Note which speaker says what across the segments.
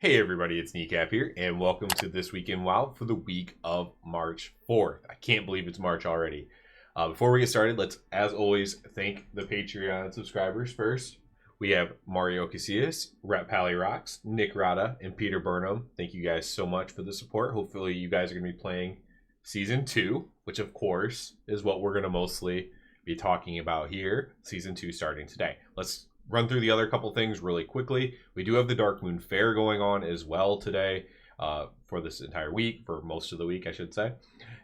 Speaker 1: Hey everybody, it's Kneecap here, and welcome to This Week in WoW for the week of March 4th. I can't believe it's March already. Before we get started, let's, as always, thank the Patreon subscribers first. We have Mario Casillas, Rep Pally Rocks, Nick Rada, and Peter Burnham. Thank you guys so much for the support. Hopefully you guys are going to be playing Season 2, which of course is what we're going to mostly be talking about here. Season 2 starting today. Let's run through the other couple things really quickly. We do have the Dark Moon Fair going on as well today for this entire week, for most of the week, I should say.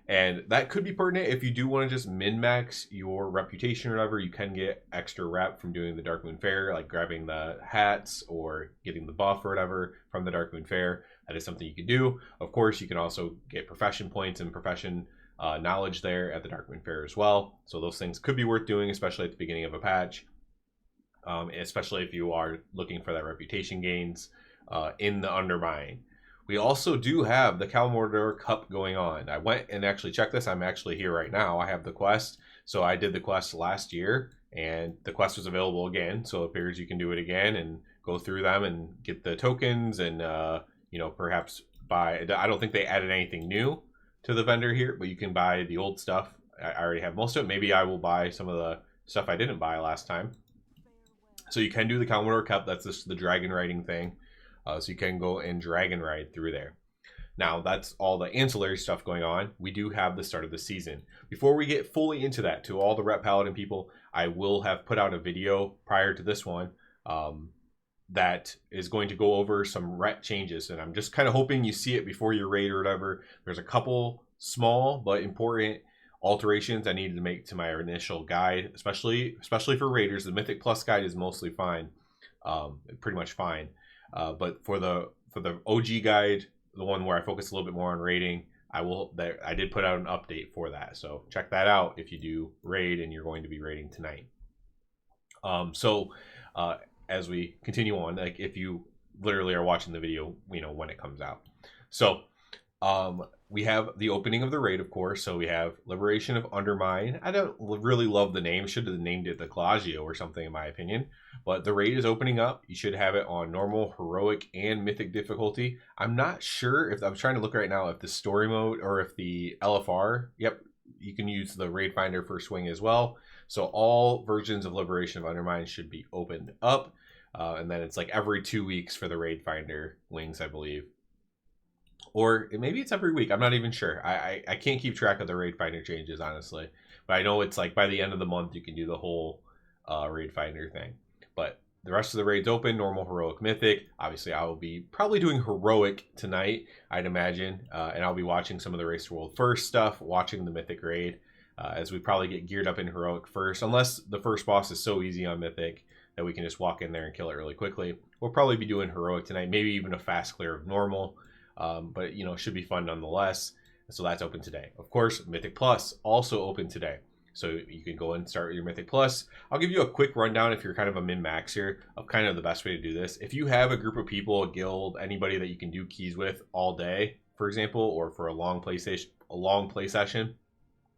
Speaker 1: And that could be pertinent if you do want to just min-max your reputation or whatever. You can get extra rep from doing the Dark Moon Fair, like grabbing the hats or getting the buff or whatever from the Dark Moon Fair. That is something you can do. Of course, you can also get profession points and profession knowledge there at the Dark Moon Fair as well. So those things could be worth doing, especially at the beginning of a patch. Especially if you are looking for that reputation gains in the Undermine. We also do have the Kalimdor Cup going on. I went and actually checked this. I'm actually here right now. I have the quest. So I did the quest last year, and the quest was available again. So it appears you can do it again and go through them and get the tokens and, perhaps buy. I don't think they added anything new to the vendor here, but you can buy the old stuff. I already have most of it. Maybe I will buy some of the stuff I didn't buy last time. So you can do the Kalimdor Cup. That's just the dragon riding thing. So you can go and dragon ride through there. Now, that's all the ancillary stuff going on. We do have the start of the season. Before we get fully into that, to all the Rep Paladin people, I will have put out a video prior to this one that is going to go over some rep changes. And I'm just kind of hoping you see it before your raid or whatever. There's a couple small but important alterations I needed to make to my initial guide, especially for raiders. The Mythic Plus guide is mostly fine, pretty much fine. But for the OG guide, the one where I focus a little bit more on raiding, I did put out an update for that. So check that out if you do raid and you're going to be raiding tonight. As we continue on, like if you literally are watching the video, when it comes out. So we have the opening of the raid, of course. So we have Liberation of Undermine. I don't really love the name. Should have named it the Claggio or something, in my opinion. But the raid is opening up. You should have it on normal, heroic, and mythic difficulty. I'm not sure if I'm trying to look right now if the story mode or if the LFR. Yep, you can use the raid finder for swing as well. So all versions of Liberation of Undermine should be opened up. And then it's like every 2 weeks for the raid finder wings, I believe. Or maybe it's every week. I'm not even sure. I can't keep track of the raid finder changes, honestly. But I know it's like by the end of the month, you can do the whole raid finder thing. But the rest of the raid's open, normal, heroic, mythic. Obviously, I will be probably doing heroic tonight, I'd imagine. And I'll be watching some of the Race to World First stuff, watching the mythic raid, as we probably get geared up in heroic first. Unless the first boss is so easy on mythic that we can just walk in there and kill it really quickly. We'll probably be doing heroic tonight, maybe even a fast clear of normal. But should be fun nonetheless. So that's open today. Of course, Mythic Plus also open today. So you can go and start your Mythic Plus. I'll give you a quick rundown if you're kind of a min-max here of kind of the best way to do this. If you have a group of people, a guild, anybody that you can do keys with all day, for example, or for a long play session,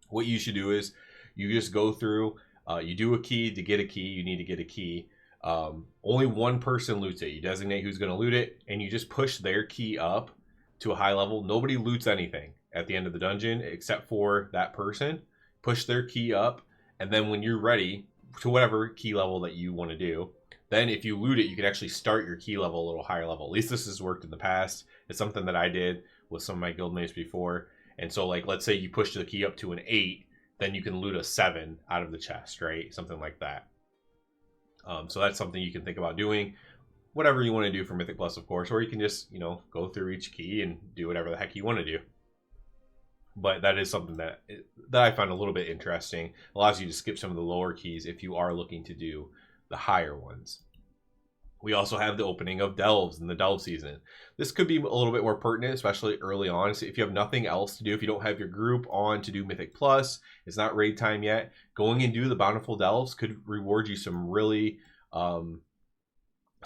Speaker 1: what you should do is you just go through, you do a key. To get a key, you need to get a key. Only one person loots it. You designate who's going to loot it, and you just push their key up to a high level. Nobody loots anything at the end of the dungeon except for that person. Push their key up, and then when you're ready to whatever key level that you want to do, then if you loot it, you can actually start your key level a little higher level. At least this has worked in the past. It's something that I did with some of my guildmates before. And so, like, let's say you push the key up to an 8, then you can loot a 7 out of the chest, right? Something like that. So that's something you can think about doing. Whatever you want to do for Mythic Plus, of course, or you can just, go through each key and do whatever the heck you want to do. But that is something that I found a little bit interesting. Allows you to skip some of the lower keys if you are looking to do the higher ones. We also have the opening of Delves in the Delve season. This could be a little bit more pertinent, especially early on. So if you have nothing else to do, if you don't have your group on to do Mythic Plus, it's not raid time yet, going and do the Bountiful Delves could reward you some really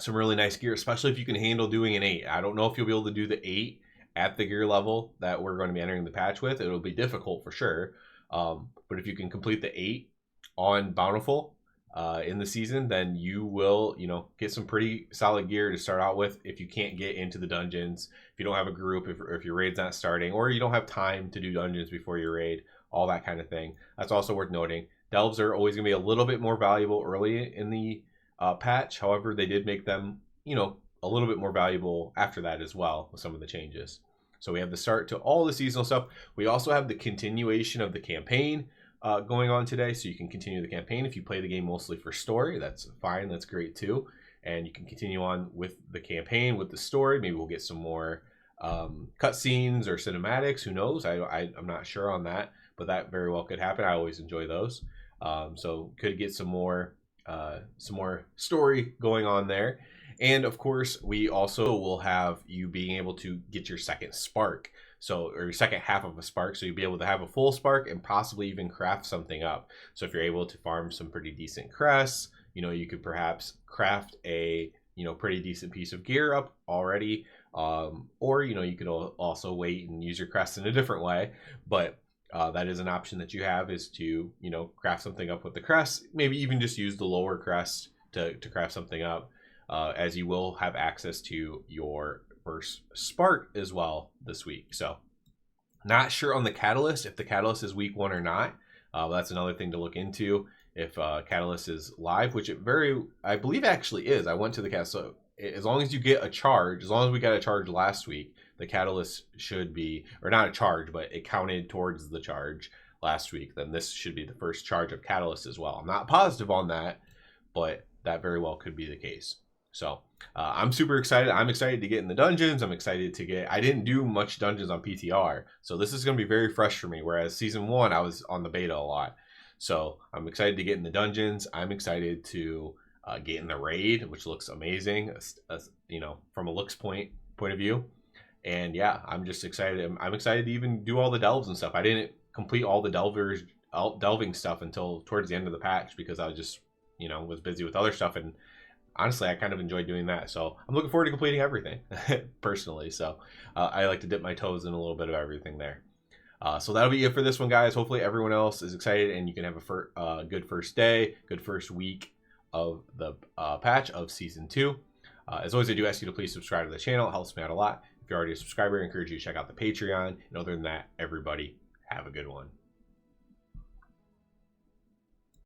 Speaker 1: nice gear, especially if you can handle doing an 8. I don't know if you'll be able to do the 8 at the gear level that we're going to be entering the patch with. It'll be difficult for sure. But if you can complete the 8 on Bountiful, in the season, then you will, get some pretty solid gear to start out with. If you can't get into the dungeons, if you don't have a group, if your raid's not starting, or you don't have time to do dungeons before your raid, all that kind of thing. That's also worth noting. Delves are always going to be a little bit more valuable early in the patch. However, they did make them, a little bit more valuable after that as well with some of the changes. So we have the start to all the seasonal stuff. We also have the continuation of the campaign going on today, so you can continue the campaign. If you play the game mostly for story, that's fine, that's great too, and you can continue on with the campaign with the story. Maybe we'll get some more cutscenes or cinematics, who knows. I'm not sure on that, but that very well could happen. I always enjoy those, so could get some more story going on there. And of course, we also will have you being able to get your second spark, or your second half of a spark, so you'll be able to have a full spark and possibly even craft something up. So if you're able to farm some pretty decent crests, you could perhaps craft a pretty decent piece of gear up already, or you could also wait and use your crests in a different way. But that is an option that you have, is to craft something up with the crest. Maybe even just use the lower crest to craft something up, as you will have access to your first spark as well this week. So not sure on the catalyst, if the catalyst is week 1 or not. That's another thing to look into, if catalyst is live, which I believe actually is. I went to the catalyst, so as long as you get a charge, as long as we got a charge last week, the catalyst should be, or not a charge, but it counted towards the charge last week, then this should be the first charge of catalyst as well. I'm not positive on that, but that very well could be the case. So I'm super excited. I'm excited to get in the dungeons. I'm excited to get, I didn't do much dungeons on PTR, so this is going to be very fresh for me, whereas season 1 I was on the beta a lot. So I'm excited to get in the dungeons. I'm excited to get in the raid, which looks amazing, from a looks point of view. And yeah, I'm just excited. I'm excited to even do all the delves and stuff. I didn't complete all the delving stuff until towards the end of the patch, because I was just was busy with other stuff, and honestly, I kind of enjoyed doing that. So I'm looking forward to completing everything personally. So I like to dip my toes in a little bit of everything there. So that'll be it for this one, guys. Hopefully everyone else is excited, and you can have a good first day, good first week of the patch of season 2. As always, I do ask you to please subscribe to the channel. It helps me out a lot. If you're already a subscriber, I encourage you to check out the Patreon. And other than that, everybody, have a good one.